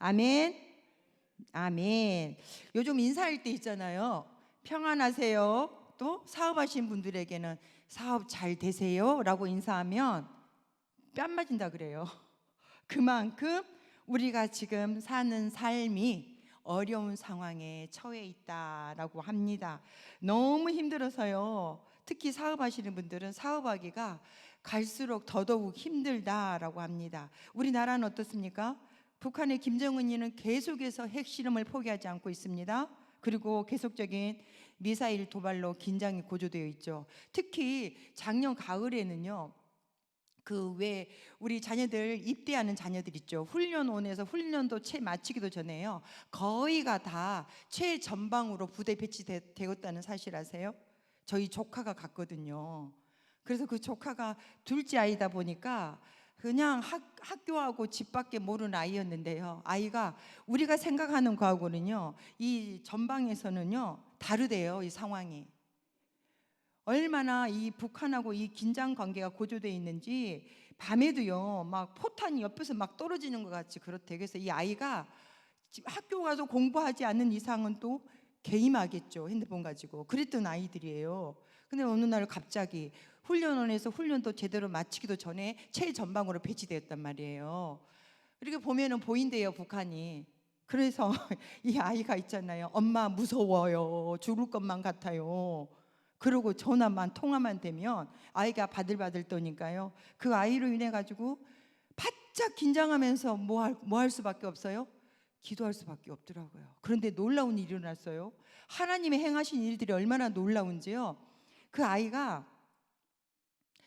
아멘. 아멘. 요즘 인사할 때 있잖아요. 평안하세요. 또 사업하신 분들에게는 사업 잘 되세요 라고 인사하면 뺨 맞은다 그래요. 그만큼 우리가 지금 사는 삶이 어려운 상황에 처해 있다라고 합니다. 너무 힘들어서요. 특히 사업하시는 분들은 사업하기가 갈수록 더더욱 힘들다라고 합니다. 우리나라는 어떻습니까? 북한의 김정은이는 계속해서 핵실험을 포기하지 않고 있습니다. 그리고 계속적인 미사일 도발로 긴장이 고조되어 있죠. 특히 작년 가을에는요. 그 왜 우리 자녀들 입대하는 자녀들 있죠. 훈련원에서 훈련도 채 마치기도 전에요. 거의가 다 최전방으로 부대 배치되었다는 사실 아세요? 저희 조카가 갔거든요. 그래서 그 조카가 둘째 아이다 보니까 그냥 학교하고 집밖에 모르는 아이였는데요. 아이가 우리가 생각하는 거하고는요, 이 전방에서는요 다르대요. 이 상황이. 얼마나 이 북한하고 이 긴장 관계가 고조되어 있는지 밤에도요 막 포탄이 옆에서 막 떨어지는 것 같이 그렇대. 그래서 이 아이가 지금 학교 가서 공부하지 않는 이상은 또 게임하겠죠. 핸드폰 가지고. 그랬던 아이들이에요. 근데 어느 날 갑자기 훈련원에서 훈련도 제대로 마치기도 전에 최전방으로 배치되었단 말이에요. 이렇게 보면은 보인대요, 북한이. 그래서 이 아이가 있잖아요. 엄마 무서워요. 죽을 것만 같아요. 그러고 전화만 통화만 되면 아이가 바들바들 떠니까요. 그 아이로 인해 가지고 바짝 긴장하면서 뭐 할 수밖에 없어요? 기도할 수밖에 없더라고요. 그런데 놀라운 일이 일어났어요. 하나님의 행하신 일들이 얼마나 놀라운지요. 그 아이가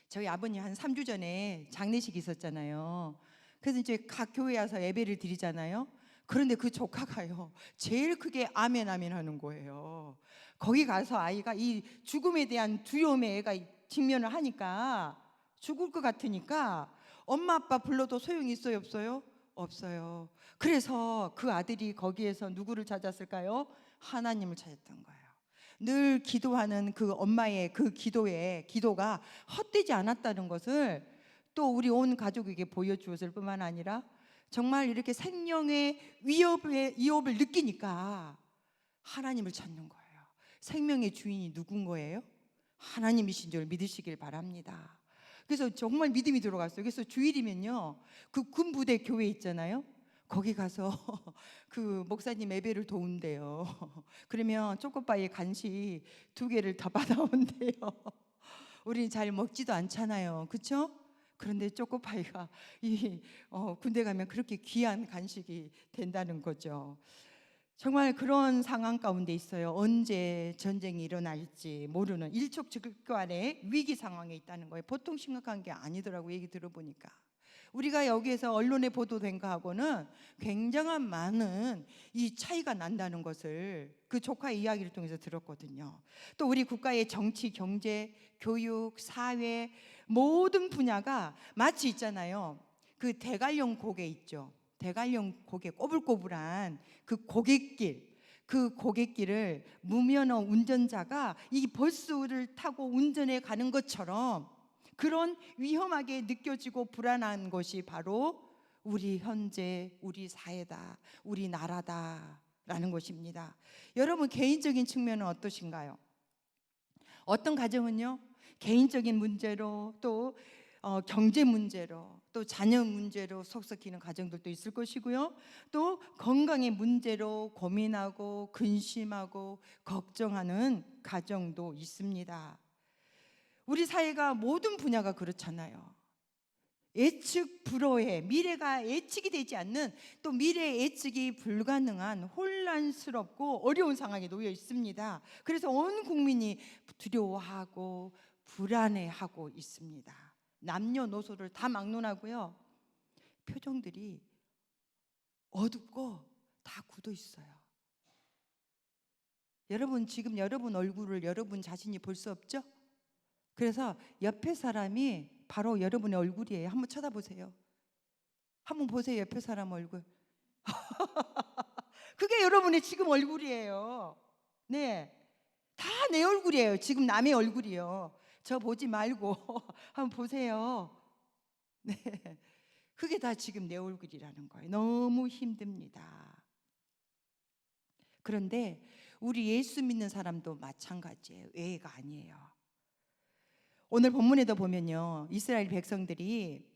저희 아버님 한 3주 전에 장례식이 있었잖아요. 그래서 이제 각 교회 와서 예배를 드리잖아요. 그런데 그 조카가요 제일 크게 아멘 아멘 하는 거예요. 거기 가서 아이가 이 죽음에 대한 두려움에 애가 직면을 하니까 죽을 것 같으니까 엄마 아빠 불러도 소용이 있어요 없어요? 없어요. 그래서 그 아들이 거기에서 누구를 찾았을까요? 하나님을 찾았던 거예요. 늘 기도하는 그 엄마의 그 기도가 헛되지 않았다는 것을 또 우리 온 가족에게 보여주었을 뿐만 아니라 정말 이렇게 생명의 위협을 느끼니까 하나님을 찾는 거예요. 생명의 주인이 누군 거예요? 하나님이신 줄 믿으시길 바랍니다. 그래서 정말 믿음이 들어갔어요. 그래서 주일이면요 그 군부대 교회 있잖아요. 거기 가서 그 목사님 예배를 도운대요. 그러면 초코바에 간식 2개를 더 받아온대요. 우리는 잘 먹지도 않잖아요, 그렇죠? 그런데 초코파이가 군대 가면 그렇게 귀한 간식이 된다는 거죠. 정말 그런 상황 가운데 있어요. 언제 전쟁이 일어날지 모르는 일촉즉발의 위기 상황에 있다는 거예요. 보통 심각한 게 아니더라고 얘기 들어보니까. 우리가 여기에서 언론에 보도된 거하고는 굉장한 많은 이 차이가 난다는 것을 그 조카 이야기를 통해서 들었거든요. 또 우리 국가의 정치, 경제, 교육, 사회 모든 분야가 마치 있잖아요. 그 대관령 고개 있죠. 대관령 고개 꼬불꼬불한 그 고갯길을 무면허 운전자가 이 버스를 타고 운전해 가는 것처럼 그런 위험하게 느껴지고 불안한 것이 바로 우리 현재 우리 사회다, 우리 나라다라는 것입니다. 여러분 개인적인 측면은 어떠신가요? 어떤 가정은요 개인적인 문제로 또 경제 문제로 또 자녀 문제로 속썩이는 가정들도 있을 것이고요. 또 건강의 문제로 고민하고 근심하고 걱정하는 가정도 있습니다. 우리 사회가 모든 분야가 그렇잖아요. 예측 불허해 미래가 예측이 되지 않는 또 미래 예측이 불가능한 혼란스럽고 어려운 상황에 놓여 있습니다. 그래서 온 국민이 두려워하고 불안해하고 있습니다. 남녀노소를 다 막론하고요. 표정들이 어둡고 다 굳어 있어요. 여러분 지금 여러분 얼굴을 여러분 자신이 볼 수 없죠? 그래서 옆에 사람이 바로 여러분의 얼굴이에요. 한번 쳐다보세요. 한번 보세요. 옆에 사람 얼굴. 그게 여러분의 지금 얼굴이에요. 네. 다 내 얼굴이에요. 지금 남의 얼굴이요. 저 보지 말고 한번 보세요. 네. 그게 다 지금 내 얼굴이라는 거예요. 너무 힘듭니다. 그런데 우리 예수 믿는 사람도 마찬가지예요. 예외가 아니에요. 오늘 본문에도 보면요, 이스라엘 백성들이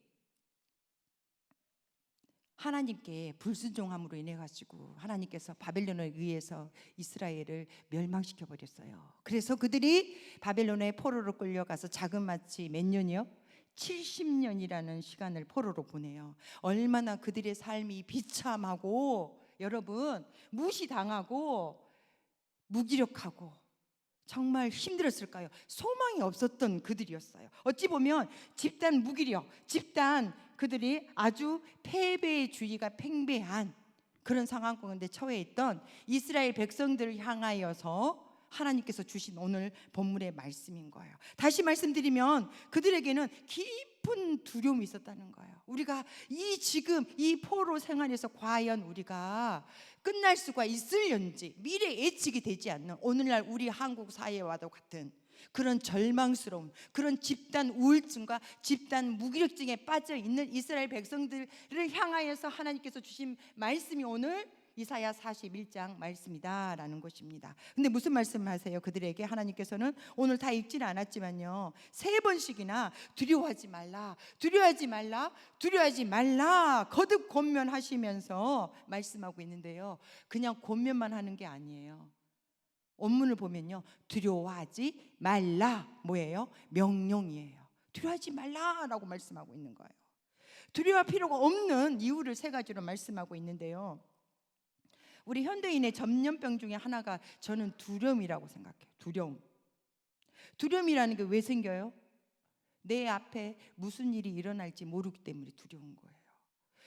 하나님께 불순종함으로 인해 가지고 하나님께서 바벨론에 의해서 이스라엘을 멸망시켜 버렸어요. 그래서 그들이 바벨론의 포로로 끌려가서 자그마치 몇 년이요? 70년이라는 시간을 포로로 보내요. 얼마나 그들의 삶이 비참하고, 여러분, 무시당하고 무기력하고 정말 힘들었을까요? 소망이 없었던 그들이었어요. 어찌 보면 집단 무기력, 집단 그들이 아주 패배의 주의가 팽배한 그런 상황 가운데 처해 있던 이스라엘 백성들을 향하여서 하나님께서 주신 오늘 본문의 말씀인 거예요. 다시 말씀드리면 그들에게는 깊은 두려움이 있었다는 거예요. 우리가 지금 이 포로 생활에서 과연 우리가 끝날 수가 있을는지, 미래 예측이 되지 않는 오늘날 우리 한국 사회와도 같은 그런 절망스러움, 그런 집단 우울증과 집단 무기력증에 빠져 있는 이스라엘 백성들을 향하여서 하나님께서 주신 말씀이 오늘 이사야 41장 말씀이다라는 것입니다. 근데 무슨 말씀을 하세요? 그들에게 하나님께서는 오늘 다 읽지는 않았지만요, 3번씩이나 두려워하지 말라, 두려워하지 말라, 두려워하지 말라 거듭 권면하시면서 말씀하고 있는데요, 그냥 권면만 하는 게 아니에요. 원문을 보면요, 두려워하지 말라 뭐예요? 명령이에요. 두려워하지 말라라고 말씀하고 있는 거예요. 두려워할 필요가 없는 이유를 3가지로 말씀하고 있는데요, 우리 현대인의 전염병 중에 하나가 저는 두려움이라고 생각해요. 두려움이라는 게 왜 생겨요? 내 앞에 무슨 일이 일어날지 모르기 때문에 두려운 거예요.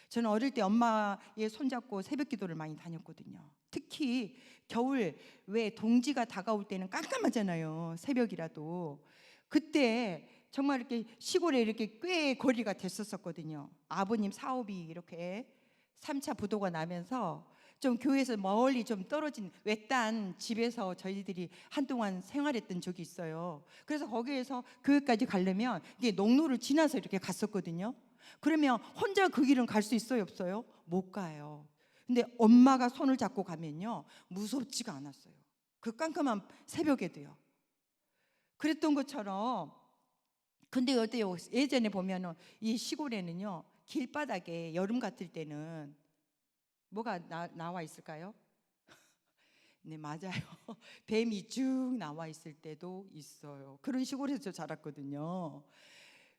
저는 어릴 때 엄마의 손잡고 새벽 기도를 많이 다녔거든요. 특히 겨울, 왜 동지가 다가올 때는 깜깜하잖아요, 새벽이라도. 그때 정말 이렇게 시골에 이렇게 꽤 거리가 됐었거든요. 아버님 사업이 이렇게 3차 부도가 나면서 좀 교회에서 멀리 좀 떨어진 외딴 집에서 저희들이 한동안 생활했던 적이 있어요. 그래서 거기에서 교회까지 가려면 이게 농로를 지나서 이렇게 갔었거든요. 그러면 혼자 그 길은 갈 수 있어요, 없어요? 못 가요. 근데 엄마가 손을 잡고 가면요, 무섭지가 않았어요. 그 깜깜한 새벽에도요. 그랬던 것처럼. 근데 어때요? 예전에 보면은 이 시골에는요, 길바닥에 여름 같을 때는 뭐가 나와 있을까요? 네, 맞아요. 뱀이 쭉 나와 있을 때도 있어요. 그런 시골에서 자랐거든요.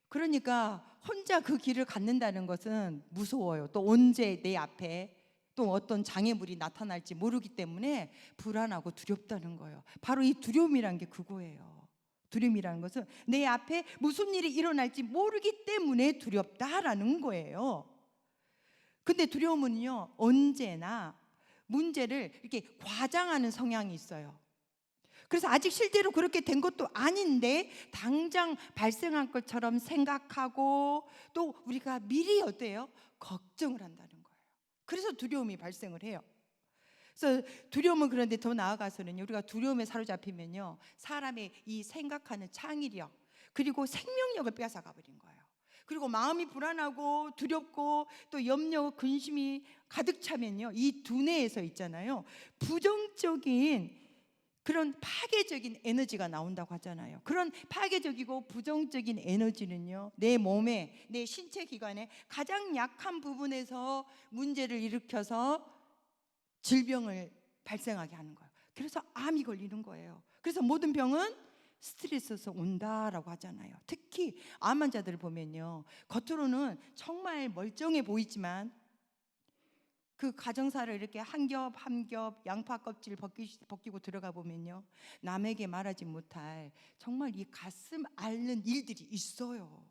그러니까 혼자 그 길을 갖는다는 것은 무서워요. 또 언제 내 앞에 또 어떤 장애물이 나타날지 모르기 때문에 불안하고 두렵다는 거예요. 바로 이 두려움이란 게 그거예요. 두려움이라는 것은 내 앞에 무슨 일이 일어날지 모르기 때문에 두렵다라는 거예요. 근데 두려움은요, 언제나 문제를 이렇게 과장하는 성향이 있어요. 그래서 아직 실제로 그렇게 된 것도 아닌데 당장 발생한 것처럼 생각하고, 또 우리가 미리 어때요? 걱정을 한다는 거예요. 그래서 두려움이 발생을 해요. 그래서 두려움은, 그런데 더 나아가서는 우리가 두려움에 사로잡히면요, 사람의 이 생각하는 창의력 그리고 생명력을 뺏어가 버린 거예요. 그리고 마음이 불안하고 두렵고 또 염려, 근심이 가득 차면요, 이 두뇌에서 있잖아요, 부정적인 그런 파괴적인 에너지가 나온다고 하잖아요. 그런 파괴적이고 부정적인 에너지는요, 내 몸에, 내 신체 기관의 가장 약한 부분에서 문제를 일으켜서 질병을 발생하게 하는 거예요. 그래서 암이 걸리는 거예요. 그래서 모든 병은 스트레스에서 온다라고 하잖아요. 특히 암 환자들을 보면요, 겉으로는 정말 멀쩡해 보이지만 그 가정사를 이렇게 한 겹 한 겹 양파 껍질 벗기고 들어가 보면요, 남에게 말하지 못할 정말 이 가슴 앓는 일들이 있어요.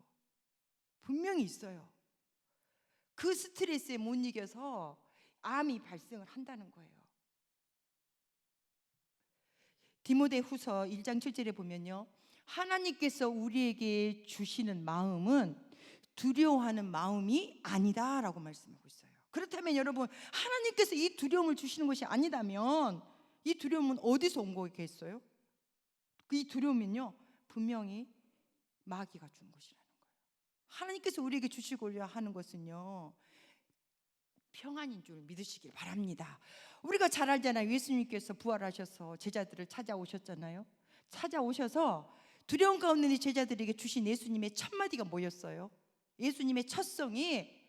분명히 있어요. 그 스트레스에 못 이겨서 암이 발생을 한다는 거예요. 디모데후서 1장 7절에 보면요, 하나님께서 우리에게 주시는 마음은 두려워하는 마음이 아니다라고 말씀하고 있어요. 그렇다면 여러분, 하나님께서 이 두려움을 주시는 것이 아니다면 이 두려움은 어디서 온 거겠어요? 이 두려움은요, 분명히 마귀가 준 것이라는 거예요. 하나님께서 우리에게 주시고자 하는 것은요, 평안인 줄 믿으시길 바랍니다. 우리가 잘 알잖아요. 예수님께서 부활하셔서 제자들을 찾아오셨잖아요. 찾아오셔서 두려운 가운데 있는 제자들에게 주신 예수님의 첫 마디가 뭐였어요? 예수님의 첫성이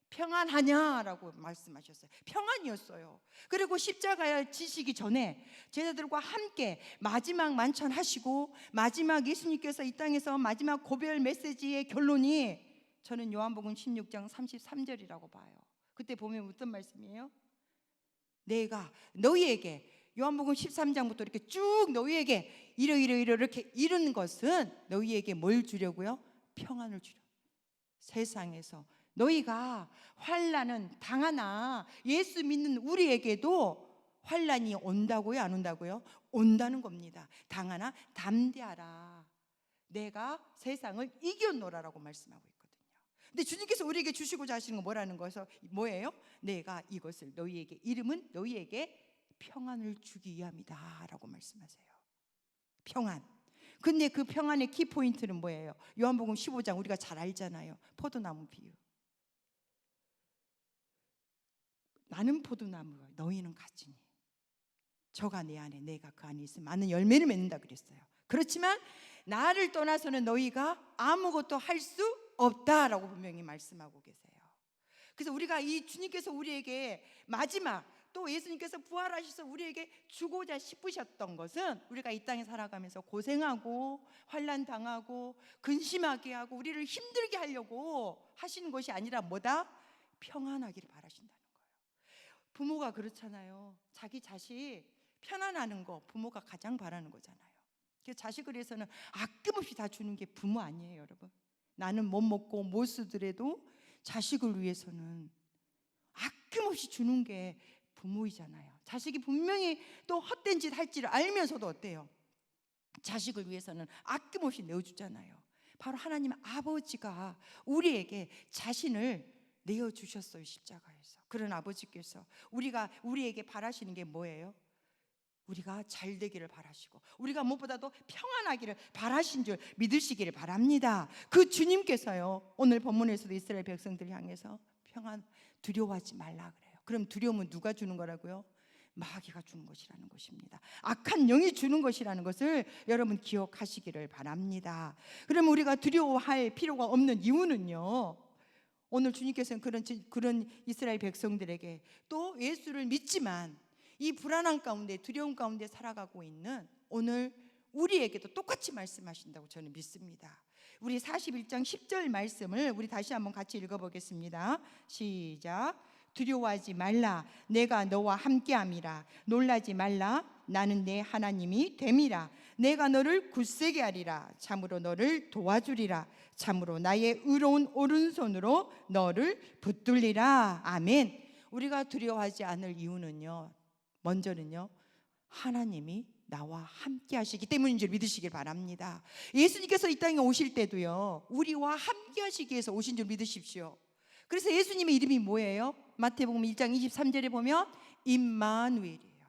평안하냐라고 말씀하셨어요. 평안이었어요. 그리고 십자가에 지시기 전에 제자들과 함께 마지막 만찬하시고, 마지막 예수님께서 이 땅에서 마지막 고별 메시지의 결론이 저는 요한복음 16장 33절이라고 봐요. 그때 보면 어떤 말씀이에요? 내가 너희에게, 요한복음 13장부터 이렇게 쭉 너희에게 이렇게 이른 것은 너희에게 뭘 주려고요? 평안을 주려. 세상에서 너희가 환난은 당하나 예수 믿는 우리에게도 환난이 온다고요? 안 온다고요? 온다는 겁니다. 당하나 담대하라. 내가 세상을 이겨노라라고 말씀하고 있거든요. 근데 주님께서 우리에게 주시고자 하시는 건 뭐라는 거예요? 뭐예요? 내가 이것을 너희에게 이름은 너희에게 평안을 주기 위함이다 라고 말씀하세요. 평안. 근데 그 평안의 키포인트는 뭐예요? 요한복음 15장 우리가 잘 알잖아요. 포도나무 비유. 나는 포도나무가 너희는 가지니 저가 내 안에 내가 그 안에 있으면 많은 열매를 맺는다 그랬어요. 그렇지만 나를 떠나서는 너희가 아무것도 할 수 없다라고 분명히 말씀하고 계세요. 그래서 우리가 이 주님께서 우리에게 마지막, 또 예수님께서 부활하셔서 우리에게 주고자 싶으셨던 것은 우리가 이 땅에 살아가면서 고생하고 환난 당하고 근심하게 하고 우리를 힘들게 하려고 하시는 것이 아니라 뭐다? 평안하기를 바라신다는 거예요. 부모가 그렇잖아요. 자기 자식 편안하는 거 부모가 가장 바라는 거잖아요. 그래서 자식을 위해서는 아낌없이 다 주는 게 부모 아니에요, 여러분. 나는 못 먹고 못 쓰더라도 자식을 위해서는 아낌없이 주는 게 부모이잖아요. 자식이 분명히 또 헛된 짓 할지를 알면서도 어때요? 자식을 위해서는 아낌없이 내어주잖아요. 바로 하나님 아버지가 우리에게 자신을 내어주셨어요, 십자가에서. 그런 아버지께서 우리에게 바라시는 게 뭐예요? 우리가 잘 되기를 바라시고 우리가 무엇보다도 평안하기를 바라신 줄 믿으시기를 바랍니다. 그 주님께서요, 오늘 본문에서도 이스라엘 백성들 향해서 평안, 두려워하지 말라 그래요. 그럼 두려움은 누가 주는 거라고요? 마귀가 주는 것이라는 것입니다. 악한 영이 주는 것이라는 것을 여러분 기억하시기를 바랍니다. 그러면 우리가 두려워할 필요가 없는 이유는요, 오늘 주님께서는 그런 이스라엘 백성들에게 또 예수를 믿지만 이 불안한 가운데 두려움 가운데 살아가고 있는 오늘 우리에게도 똑같이 말씀하신다고 저는 믿습니다. 우리 41장 10절 말씀을 우리 다시 한번 같이 읽어보겠습니다. 시작. 두려워하지 말라. 내가 너와 함께함이라. 놀라지 말라. 나는 내 하나님이 됨이라. 내가 너를 굳세게 하리라. 참으로 너를 도와주리라. 참으로 나의 의로운 오른손으로 너를 붙들리라. 아멘. 우리가 두려워하지 않을 이유는요, 먼저는요, 하나님이 나와 함께 하시기 때문인 줄 믿으시길 바랍니다. 예수님께서 이 땅에 오실 때도요, 우리와 함께 하시기 위해서 오신 줄 믿으십시오. 그래서 예수님의 이름이 뭐예요? 마태복음 1장 23절에 보면 임마누엘이에요.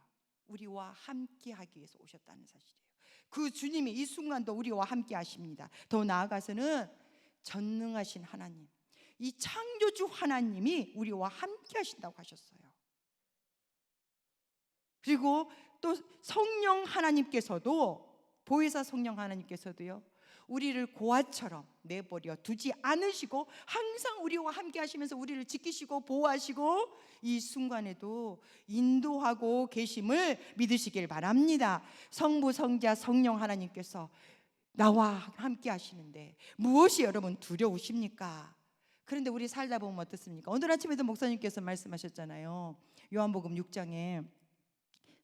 우리와 함께 하기 위해서 오셨다는 사실이에요. 그 주님이 이 순간도 우리와 함께 하십니다. 더 나아가서는 전능하신 하나님, 이 창조주 하나님이 우리와 함께 하신다고 하셨어요. 그리고 또 성령 하나님께서도, 보혜사 성령 하나님께서도요, 우리를 고아처럼 내버려 두지 않으시고 항상 우리와 함께 하시면서 우리를 지키시고 보호하시고 이 순간에도 인도하고 계심을 믿으시길 바랍니다. 성부, 성자, 성령 하나님께서 나와 함께 하시는데 무엇이 여러분 두려우십니까? 그런데 우리 살다 보면 어떻습니까? 오늘 아침에도 목사님께서 말씀하셨잖아요. 요한복음 6장에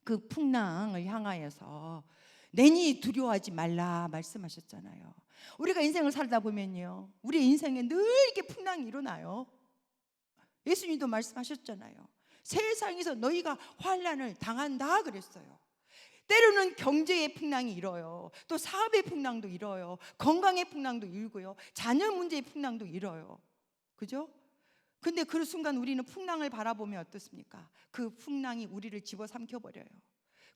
그 풍랑을 향하여서 내니 두려워하지 말라 말씀하셨잖아요. 우리가 인생을 살다 보면요, 우리 인생에 늘 이렇게 풍랑이 일어나요. 예수님도 말씀하셨잖아요. 세상에서 너희가 환난을 당한다 그랬어요. 때로는 경제의 풍랑이 일어요. 또 사업의 풍랑도 일어요. 건강의 풍랑도 일고요. 자녀 문제의 풍랑도 일어요. 그죠? 근데 그 순간 우리는 풍랑을 바라보면 어떻습니까? 그 풍랑이 우리를 집어삼켜버려요.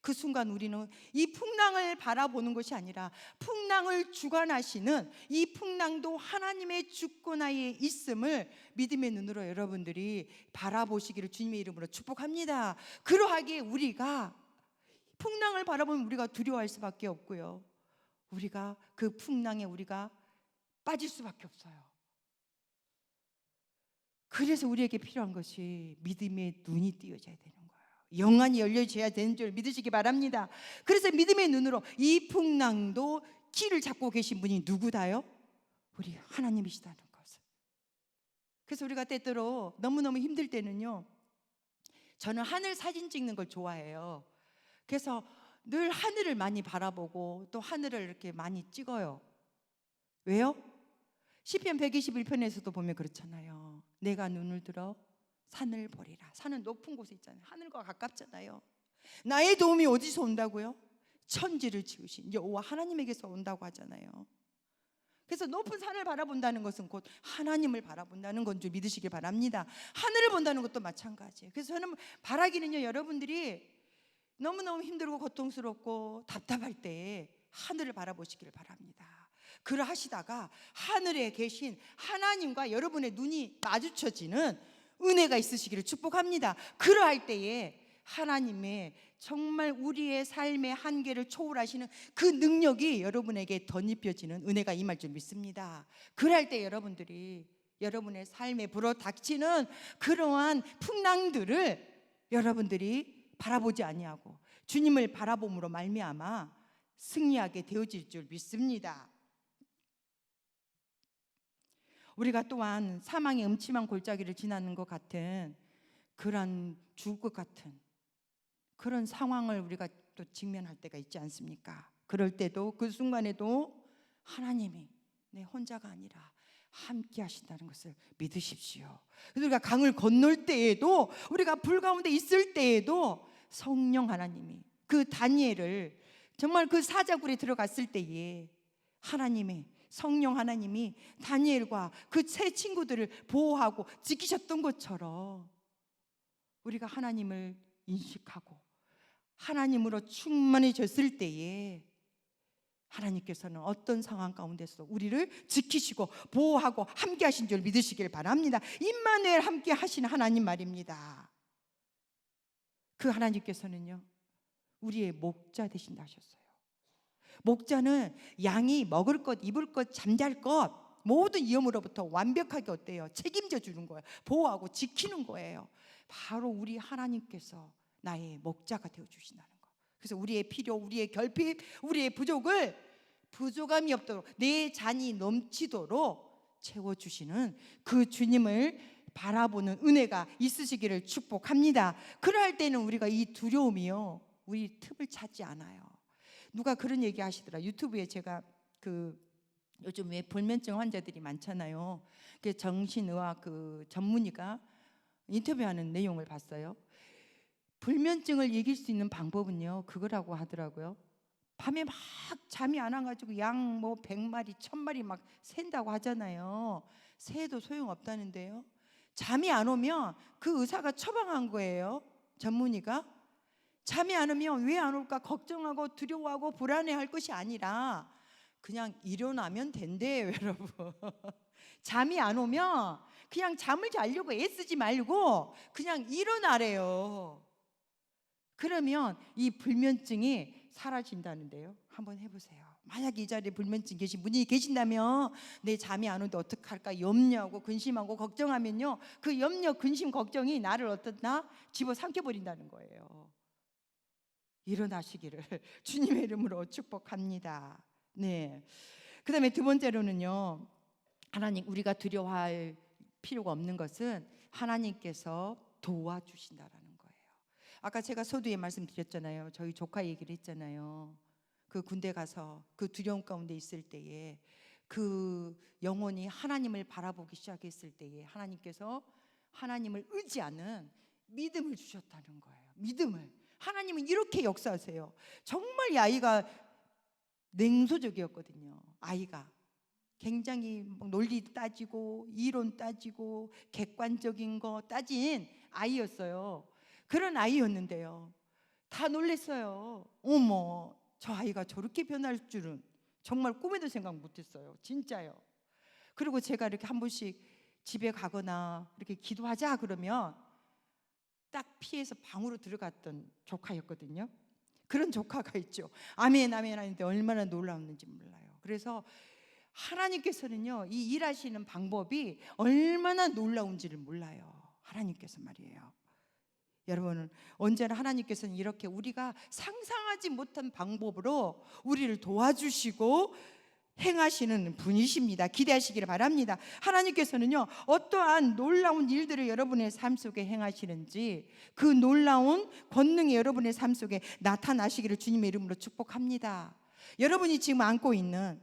그 순간 우리는 이 풍랑을 바라보는 것이 아니라 풍랑을 주관하시는 이 풍랑도 하나님의 주권하에 있음을 믿음의 눈으로 여러분들이 바라보시기를 주님의 이름으로 축복합니다. 그러하기에 우리가 풍랑을 바라보면 우리가 두려워할 수밖에 없고요, 우리가 그 풍랑에 우리가 빠질 수밖에 없어요. 그래서 우리에게 필요한 것이 믿음의 눈이 띄어져야 되는 거예요. 영안이 열려져야 되는 줄 믿으시기 바랍니다. 그래서 믿음의 눈으로 이 풍랑도 키를 잡고 계신 분이 누구다요? 우리 하나님이시다는 것을. 그래서 우리가 때때로 너무너무 힘들 때는요, 저는 하늘 사진 찍는 걸 좋아해요. 그래서 늘 하늘을 많이 바라보고 또 하늘을 이렇게 많이 찍어요. 왜요? 시편 121편에서도 보면 그렇잖아요. 내가 눈을 들어 산을 보리라. 산은 높은 곳에 있잖아요. 하늘과 가깝잖아요. 나의 도움이 어디서 온다고요? 천지를 지으신 여호와 하나님에게서 온다고 하잖아요. 그래서 높은 산을 바라본다는 것은 곧 하나님을 바라본다는 건 줄 믿으시길 바랍니다. 하늘을 본다는 것도 마찬가지예요. 그래서 저는 바라기는요, 여러분들이 너무너무 힘들고 고통스럽고 답답할 때 하늘을 바라보시기를 바랍니다. 그러하시다가 하늘에 계신 하나님과 여러분의 눈이 마주쳐지는 은혜가 있으시기를 축복합니다. 그러할 때에 하나님의 정말 우리의 삶의 한계를 초월하시는 그 능력이 여러분에게 덧입혀지는 은혜가 임할 줄 믿습니다. 그럴 때 여러분들이 여러분의 삶에 불어닥치는 그러한 풍랑들을 여러분들이 바라보지 아니하고 주님을 바라봄으로 말미암아 승리하게 되어질 줄 믿습니다. 우리가 또한 사망의 음침한 골짜기를 지나는 것 같은 그런 죽을 것 같은 그런 상황을 우리가 또 직면할 때가 있지 않습니까? 그럴 때도 그 순간에도 하나님이 내 혼자가 아니라 함께 하신다는 것을 믿으십시오. 그래서 우리가 강을 건널 때에도, 우리가 불 가운데 있을 때에도 성령 하나님이 그 다니엘을 정말 그 사자굴에 들어갔을 때에 하나님의 성령 하나님이 다니엘과 그 세 친구들을 보호하고 지키셨던 것처럼 우리가 하나님을 인식하고 하나님으로 충만해졌을 때에 하나님께서는 어떤 상황 가운데서도 우리를 지키시고 보호하고 함께 하신 줄 믿으시길 바랍니다. 임마누엘 함께 하시는 하나님 말입니다. 그 하나님께서는요, 우리의 목자 되신다 하셨어요. 목자는 양이 먹을 것, 입을 것, 잠잘 것 모든 위험으로부터 완벽하게 어때요? 책임져 주는 거예요. 보호하고 지키는 거예요. 바로 우리 하나님께서 나의 목자가 되어 주신다는 거. 그래서 우리의 필요, 우리의 결핍, 우리의 부족을 부족함이 없도록 내 잔이 넘치도록 채워주시는 그 주님을 바라보는 은혜가 있으시기를 축복합니다. 그럴 때는 우리가 이 두려움이요, 우리 틈을 찾지 않아요. 누가 그런 얘기 하시더라. 유튜브에 제가 요즘 왜 불면증 환자들이 많잖아요. 그 정신의학 그 전문의가 인터뷰하는 내용을 봤어요. 불면증을 이길 수 있는 방법은요, 그거라고 하더라고요. 밤에 막 잠이 안 와가지고 양 100마리, 1000마리 막 샌다고 하잖아요. 새도 소용없다는데요. 잠이 안 오면 그 의사가 처방한 거예요. 전문의가. 잠이 안 오면 왜 안 올까 걱정하고 두려워하고 불안해할 것이 아니라 그냥 일어나면 된대요, 여러분. 잠이 안 오면 그냥 잠을 자려고 애쓰지 말고 그냥 일어나래요. 그러면 이 불면증이 사라진다는데요. 한번 해보세요. 만약 이 자리에 불면증 계신 분이 계신다면 내 잠이 안 오는데 어떡할까 염려하고 근심하고 걱정하면요, 그 염려, 근심, 걱정이 나를 어떻나 집어삼켜버린다는 거예요. 일어나시기를 주님의 이름으로 축복합니다. 네. 그 다음에 두 번째로는요, 하나님, 우리가 두려워할 필요가 없는 것은 하나님께서 도와주신다라는 거예요. 아까 제가 서두에 말씀드렸잖아요. 저희 조카 얘기를 했잖아요. 그 군대 가서 그 두려움 가운데 있을 때에 그 영혼이 하나님을 바라보기 시작했을 때에 하나님께서 하나님을 의지하는 믿음을 주셨다는 거예요. 믿음을. 하나님은 이렇게 역사하세요. 정말 이 아이가 냉소적이었거든요. 아이가 굉장히 논리 따지고 이론 따지고 객관적인 거 따진 아이였어요. 그런 아이였는데요, 다 놀랬어요. 어머, 저 아이가 저렇게 변할 줄은 정말 꿈에도 생각 못했어요. 진짜요. 그리고 제가 이렇게 한 번씩 집에 가거나 이렇게 기도하자 그러면 딱 피해서 방으로 들어갔던 조카였거든요. 그런 조카가 있죠. 아멘 아멘 하는데 얼마나 놀라웠는지 몰라요. 그래서 하나님께서는요, 이 일하시는 방법이 얼마나 놀라운지를 몰라요. 하나님께서 말이에요. 여러분은 언제나 하나님께서는 이렇게 우리가 상상하지 못한 방법으로 우리를 도와주시고 행하시는 분이십니다. 기대하시기를 바랍니다. 하나님께서는요, 어떠한 놀라운 일들을 여러분의 삶 속에 행하시는지 그 놀라운 권능이 여러분의 삶 속에 나타나시기를 주님의 이름으로 축복합니다. 여러분이 지금 안고 있는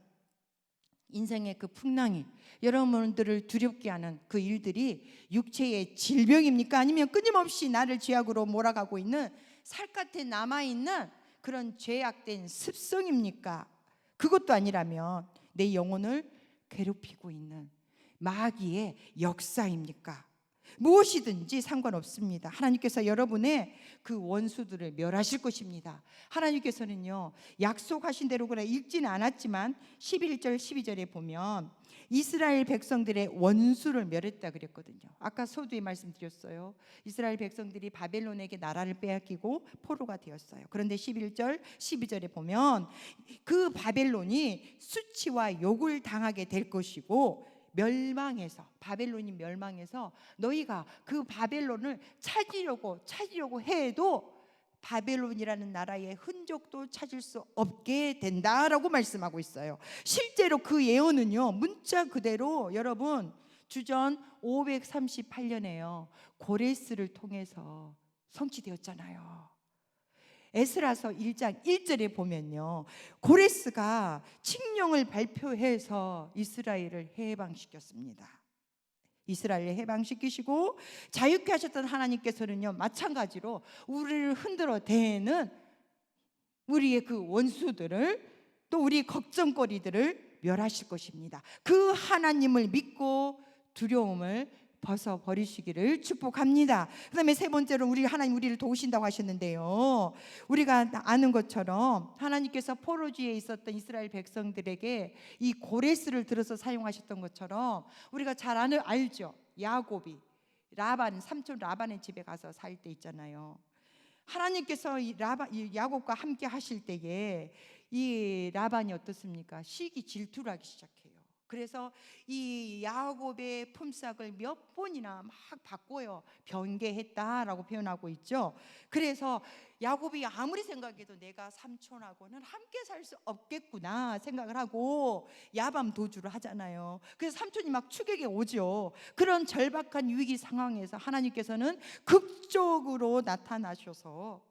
인생의 그 풍랑이, 여러분들을 두렵게 하는 그 일들이 육체의 질병입니까? 아니면 끊임없이 나를 죄악으로 몰아가고 있는 살갗에 남아있는 그런 죄악된 습성입니까? 그것도 아니라면 내 영혼을 괴롭히고 있는 마귀의 역사입니까? 무엇이든지 상관없습니다. 하나님께서 여러분의 그 원수들을 멸하실 것입니다. 하나님께서는요, 약속하신 대로 그래 읽지는 않았지만 11절 12절에 보면 이스라엘 백성들의 원수를 멸했다 그랬거든요. 아까 서두에 말씀드렸어요. 이스라엘 백성들이 바벨론에게 나라를 빼앗기고 포로가 되었어요. 그런데 11절 12절에 보면 그 바벨론이 수치와 욕을 당하게 될 것이고, 멸망해서, 바벨론이 멸망해서 너희가 그 바벨론을 찾으려고 해도 바벨론이라는 나라의 흔적도 찾을 수 없게 된다라고 말씀하고 있어요. 실제로 그 예언은요, 문자 그대로 여러분 주전 538년에요 고레스를 통해서 성취되었잖아요. 에스라서 1장 1절에 보면요, 고레스가 칙령을 발표해서 이스라엘을 해방시켰습니다. 이스라엘을 해방시키시고 자유케 하셨던 하나님께서는요, 마찬가지로 우리를 흔들어 대는 우리의 그 원수들을, 또 우리의 걱정거리들을 멸하실 것입니다. 그 하나님을 믿고 두려움을 벗어버리시기를 축복합니다. 그 다음에 세 번째로 하나님 우리를 도우신다고 하셨는데요, 우리가 아는 것처럼 하나님께서 포로지에 있었던 이스라엘 백성들에게 이 고레스를 들어서 사용하셨던 것처럼 우리가 잘 알죠. 야곱이 삼촌 라반의 집에 가서 살 때 있잖아요. 하나님께서 이 야곱과 함께 하실 때에 이 라반이 어떻습니까? 시기 질투를 하기 시작해요. 그래서 이 야곱의 품삯을 몇 번이나 막 바꿔요. 변개했다라고 표현하고 있죠. 그래서 야곱이 아무리 생각해도 내가 삼촌하고는 함께 살 수 없겠구나 생각을 하고 야밤 도주를 하잖아요. 그래서 삼촌이 막 추격에 오죠. 그런 절박한 위기 상황에서 하나님께서는 극적으로 나타나셔서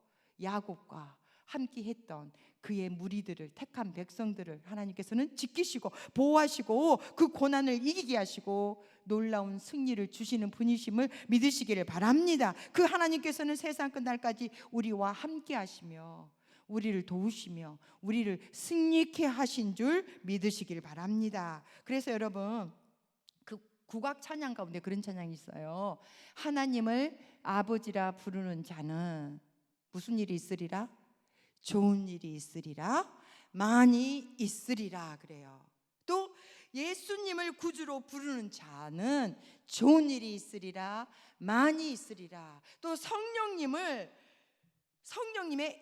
야곱과 함께 했던 그의 무리들을, 택한 백성들을 하나님께서는 지키시고 보호하시고 그 고난을 이기게 하시고 놀라운 승리를 주시는 분이심을 믿으시기를 바랍니다. 그 하나님께서는 세상 끝날까지 우리와 함께 하시며 우리를 도우시며 우리를 승리케 하신 줄 믿으시기를 바랍니다. 그래서 여러분, 그 국악 찬양 가운데 그런 찬양이 있어요. 하나님을 아버지라 부르는 자는 무슨 일이 있으리라? 좋은 일이 있으리라, 많이 있으리라 그래요. 또 예수님을 구주로 부르는 자는 좋은 일이 있으리라, 많이 있으리라. 또 성령님의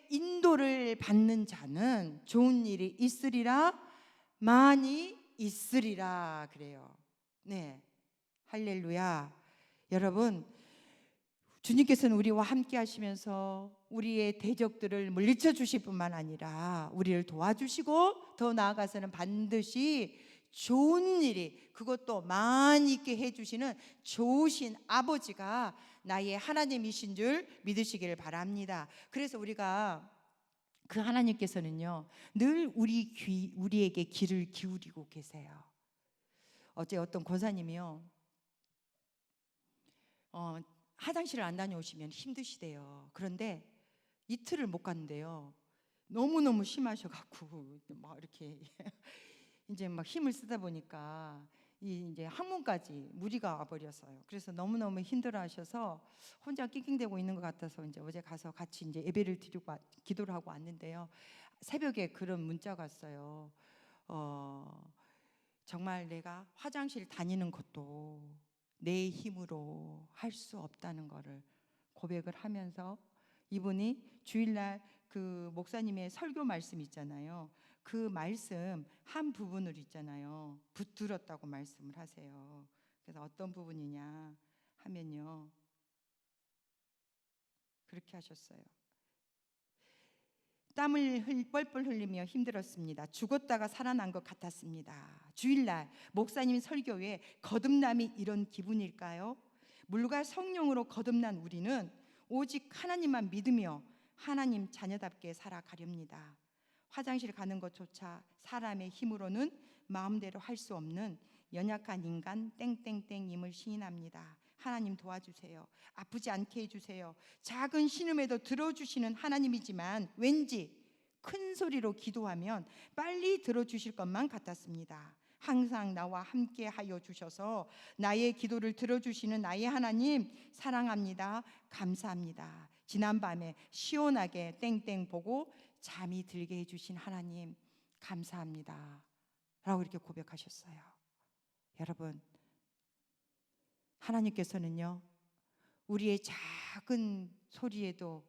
인도를 받는 자는 좋은 일이 있으리라, 많이 있으리라 그래요. 네, 할렐루야. 여러분, 주님께서는 우리와 함께 하시면서 우리의 대적들을 물리쳐 주실 뿐만 아니라 우리를 도와주시고 더 나아가서는 반드시 좋은 일이, 그것도 많이 있게 해주시는 좋으신 아버지가 나의 하나님이신 줄 믿으시기를 바랍니다. 그래서 우리가 그 하나님께서는요, 늘 우리에게 귀를 기울이고 계세요. 어제 어떤 권사님이요, 화장실을 안 다녀오시면 힘드시대요. 그런데 이틀을 못 갔는데요, 너무너무 심하셔갖고 막 이렇게 이제 막 힘을 쓰다 보니까 이제 학문까지 무리가 와버렸어요. 그래서 너무너무 힘들어하셔서 혼자 낑낑대고 있는 것 같아서 이제 어제 가서 같이 이제 예배를 드리고 기도를 하고 왔는데요. 새벽에 그런 문자가 왔어요. 정말 내가 화장실 다니는 것도 내 힘으로 할 수 없다는 것을 고백을 하면서, 이분이 주일날 그 목사님의 설교 말씀 있잖아요. 그 말씀 한 부분을 있잖아요. 붙들었다고 말씀을 하세요. 그래서 어떤 부분이냐 하면요, 그렇게 하셨어요. 땀을 뻘뻘 흘리며 힘들었습니다. 죽었다가 살아난 것 같았습니다. 주일날 목사님 설교에 거듭남이 이런 기분일까요? 물과 성령으로 거듭난 우리는 오직 하나님만 믿으며 하나님 자녀답게 살아가렵니다. 화장실 가는 것조차 사람의 힘으로는 마음대로 할 수 없는 연약한 인간 땡땡땡임을 시인합니다. 하나님 도와주세요. 아프지 않게 해주세요. 작은 신음에도 들어주시는 하나님이지만 왠지 큰 소리로 기도하면 빨리 들어주실 것만 같았습니다. 항상 나와 함께 하여 주셔서 나의 기도를 들어주시는 나의 하나님 사랑합니다. 감사합니다. 지난밤에 시원하게 땡땡 보고 잠이 들게 해주신 하나님 감사합니다 라고 이렇게 고백하셨어요. 여러분, 하나님께서는요, 우리의 작은 소리에도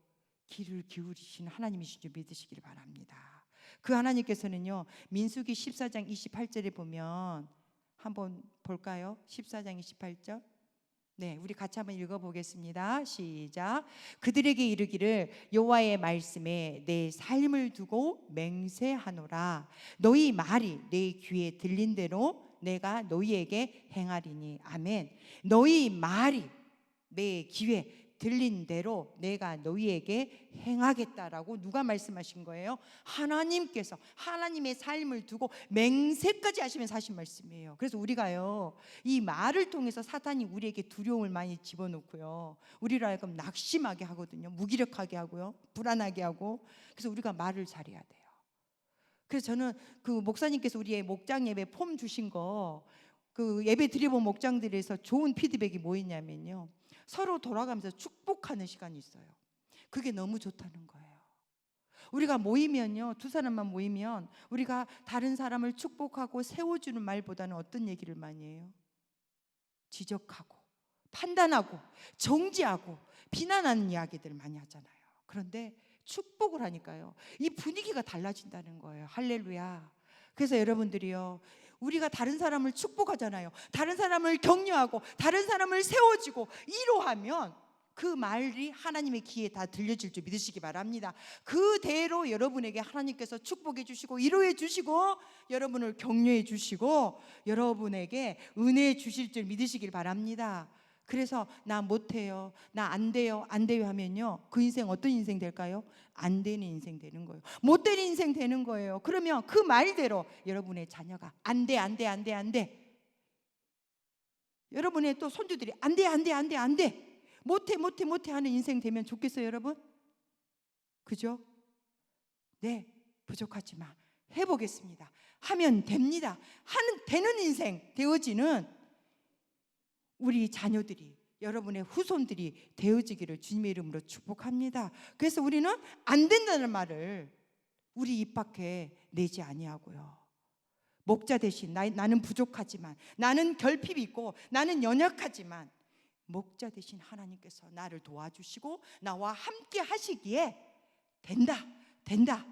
귀를 기울이시는 하나님이신 줄 믿으시길 바랍니다. 그 하나님께서는요, 민수기 14장 28절에 보면 한번 볼까요? 14장 28절. 네, 우리 같이 한번 읽어보겠습니다. 시작. 그들에게 이르기를 여호와의 말씀에 내 삶을 두고 맹세하노라. 너희 말이 내 귀에 들린 대로 내가 너희에게 행하리니. 아멘. 너희 말이 내 귀에 들린 대로 내가 너희에게 행하겠다라고 누가 말씀하신 거예요? 하나님께서 하나님의 삶을 두고 맹세까지 하시면서 하신 말씀이에요. 그래서 우리가요, 이 말을 통해서 사탄이 우리에게 두려움을 많이 집어넣고요, 우리를 하여금 낙심하게 하거든요. 무기력하게 하고요, 불안하게 하고. 그래서 우리가 말을 잘해야 돼요. 그래서 저는 그 목사님께서 우리의 목장 예배 폼 주신 거, 그 예배 드려본 목장들에서 좋은 피드백이 뭐였냐면요, 서로 돌아가면서 축복하는 시간이 있어요. 그게 너무 좋다는 거예요. 우리가 모이면요, 두 사람만 모이면 우리가 다른 사람을 축복하고 세워주는 말보다는 어떤 얘기를 많이 해요? 지적하고 판단하고 정지하고 비난하는 이야기들을 많이 하잖아요. 그런데 축복을 하니까요, 이 분위기가 달라진다는 거예요. 할렐루야. 그래서 여러분들이요, 우리가 다른 사람을 축복하잖아요. 다른 사람을 격려하고 다른 사람을 세워주고 위로하면 그 말이 하나님의 귀에 다 들려질 줄 믿으시기 바랍니다. 그대로 여러분에게 하나님께서 축복해 주시고 위로해 주시고 여러분을 격려해 주시고 여러분에게 은혜 주실 줄 믿으시길 바랍니다. 그래서 나 못해요, 나 안 돼요, 안 돼요 하면요, 그 인생 어떤 인생 될까요? 안 되는 인생 되는 거예요. 못 되는 인생 되는 거예요. 그러면 그 말대로 여러분의 자녀가 안 돼, 안 돼, 안 돼, 안 돼. 여러분의 또 손주들이 안 돼, 안 돼, 안 돼, 안 돼. 못해, 못해, 못해 하는 인생 되면 좋겠어요, 여러분? 그죠? 네, 부족하지만 해보겠습니다. 하면 됩니다. 되는 인생 되어지는 우리 자녀들이, 여러분의 후손들이 되어지기를 주님의 이름으로 축복합니다. 그래서 우리는 안 된다는 말을 우리 입 밖에 내지 아니하고요, 목자 대신 나는 부족하지만, 나는 결핍이 있고, 나는 연약하지만 목자 대신 하나님께서 나를 도와주시고 나와 함께 하시기에 된다, 된다.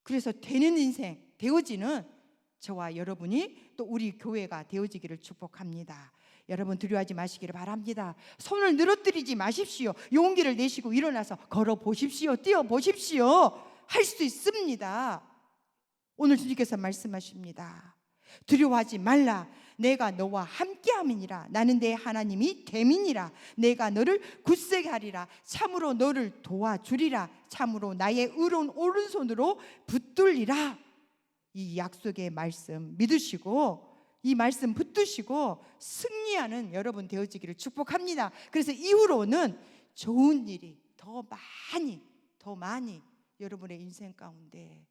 그래서 되는 인생 되어지는 저와 여러분이 또 우리 교회가 되어지기를 축복합니다. 여러분 두려워하지 마시기를 바랍니다. 손을 늘어뜨리지 마십시오. 용기를 내시고 일어나서 걸어 보십시오. 뛰어 보십시오. 할 수 있습니다. 오늘 주님께서 말씀하십니다. 두려워하지 말라. 내가 너와 함께함이니라. 나는 내 하나님이 됨이니라. 내가 너를 굳세게 하리라. 참으로 너를 도와주리라. 참으로 나의 의로운 오른손으로 붙들리라. 이 약속의 말씀 믿으시고 이 말씀 붙드시고 승리하는 여러분 되어지기를 축복합니다. 그래서 이후로는 좋은 일이 더 많이 여러분의 인생 가운데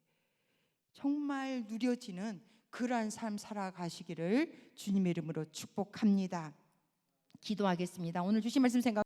정말 누려지는 그러한 삶 살아가시기를 주님의 이름으로 축복합니다. 기도하겠습니다. 오늘 주신 말씀 생각